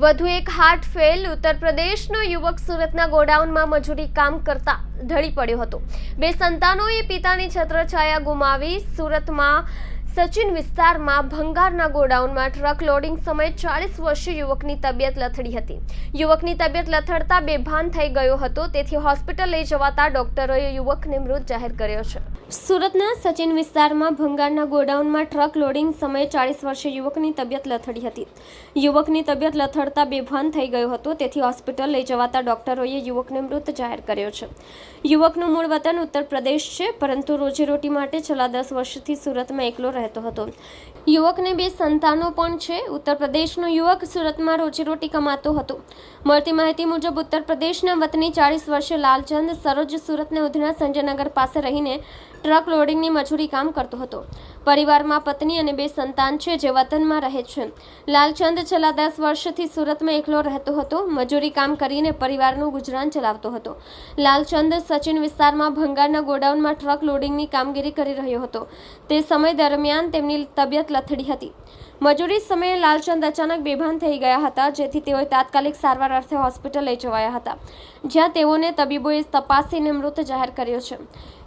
વધુ એક heart fail ઉત્તર પ્રદેશનો યુવક સુરતના ગોડાઉનમાં મજૂરી કામ કરતા ઢળી પડ્યો હતો। બે સંતાનોએ પિતાની છત્રછાયા ગુમાવી। સુરતમાં સચિન વિસ્તારમાં ભંગારના ગોડાઉનમાં ટ્રક લોડિંગ સમયે 40 વર્ષીય યુવકની તબિયત લથડી હતી। યુવકની તબિયત લથડતા બેભાન થઈ ગયો હતો, તેથી હોસ્પિટલ લઈ જવાતા ડોક્ટરોએ યુવકને મૃત જાહેર કર્યો છે। સુરતના સચિન વિસ્તારમાં ભંગારના ગોડાઉનમાં ટ્રક લોડિંગ સમયે 40 વર્ષીય યુવકની તબિયત લથડી હતી। યુવકની તબિયત લથડતા બેભાન થઈ ગયો હતો, તેથી હોસ્પિટલ લઈ જવાતા ડોક્ટરોએ યુવકને મૃત જાહેર કર્યો છે। યુવકનું મૂળ વતન ઉત્તર પ્રદેશ છે, પરંતુ રોજીરોટી માટે છેલ્લા 10 વર્ષથી સુરતમાં એકલો રહેતો હતો। યુવકને 2 સંતાનો પણ છે। ઉત્તર પ્રદેશનો યુવક સુરતમાં રોજીરોટી કમાતો હતો। મળતી માહિતી મુજબ ઉત્તર પ્રદેશના વતની 40 વર્ષીય લાલચંદ સરોજ સુરતના ઉધના સંજયનગર પાસે રહીને ટ્રક લોડિંગની મજૂરી કામ કરતો હતો। પરિવારમાં પત્ની અને 2 સંતાન છે, જે વતનમાં રહે છે। લાલચંદ છેલ્લા 10 વર્ષથી સુરતમાં એકલો રહેતો હતો। મજૂરી કામ કરીને પરિવારનું ગુજરાન ચલાવતો હતો। લાલચંદ સચિન વિસ્તારમાં ભંગારના ગોડાઉનમાં ટ્રક લોડિંગની કામગીરી કરી રહ્યો હતો। તે સમય દરમિયાન તેમની તબિયત લથડી હતી। મજૂરી સમયે લાલચંદ અચાનક બેભાન થઈ ગયા હતા, જેથી તેઓ તાત્કાલિક સારવાર અર્થે હોસ્પિટલ લઈ જવાયા હતા, જ્યાં તેઓને તબીબોએ તપાસીને મૃત જાહેર કર્યો છે।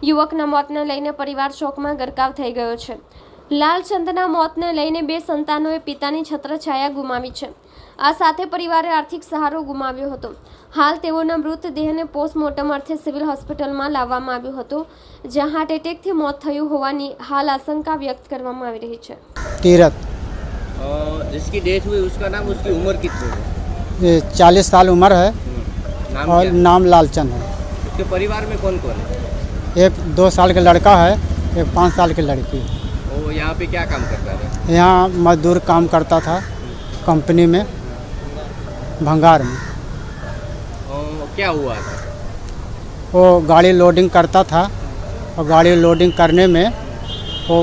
યુવકના મોતને લઈને પરિવાર શોકમાં ગરકાવ થઈ ગયો છે। લાલચંદના મોતને લઈને 2 સંતાનોએ પિતાની છત્રછાયા ગુમાવી છે। આ સાથે પરિવારે આર્થિક સહારો ગુમાવ્યો હતો। હાલ તેઓના મૃતદેહને પોસ્ટમોર્ટમ અર્થે સિવિલ હોસ્પિટલમાં લાવવામાં આવ્યો હતો, જ્યાં હાર્ટ એટેકથી મોત થયું હોવાની હાલ આશંકા વ્યક્ત કરવામાં આવી રહી છે। तीरथ जिसकी डेथ हुई उसका नाम, उसकी उम्र कितनी है? ये 40 साल उम्र है नाम और क्या? नाम लालचंद है। उसके परिवार में कौन कौन है? एक 2 साल का लड़का है, एक 5 साल की लड़की है। वो यहाँ पे क्या काम करता था? यहाँ मजदूर काम करता था कंपनी में, भंगार में। क्या हुआ था? वो गाड़ी लोडिंग करता था और गाड़ी लोडिंग करने में वो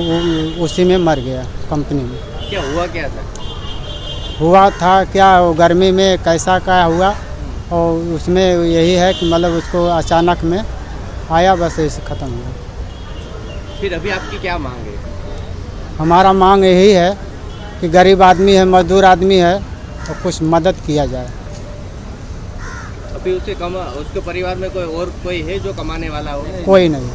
उसी में मर गया कंपनी में। क्या हुआ क्या था? हुआ था क्या, वो गर्मी में कैसा क्या हुआ, और उसमें यही है कि मतलब उसको अचानक में आया, बस ऐसे ख़त्म हुआ। फिर अभी आपकी क्या मांग है? हमारा मांग यही है कि गरीब आदमी है, मजदूर आदमी है, तो कुछ मदद किया जाए। अभी उसके परिवार में कोई है जो कमाने वाला हो? कोई नहीं।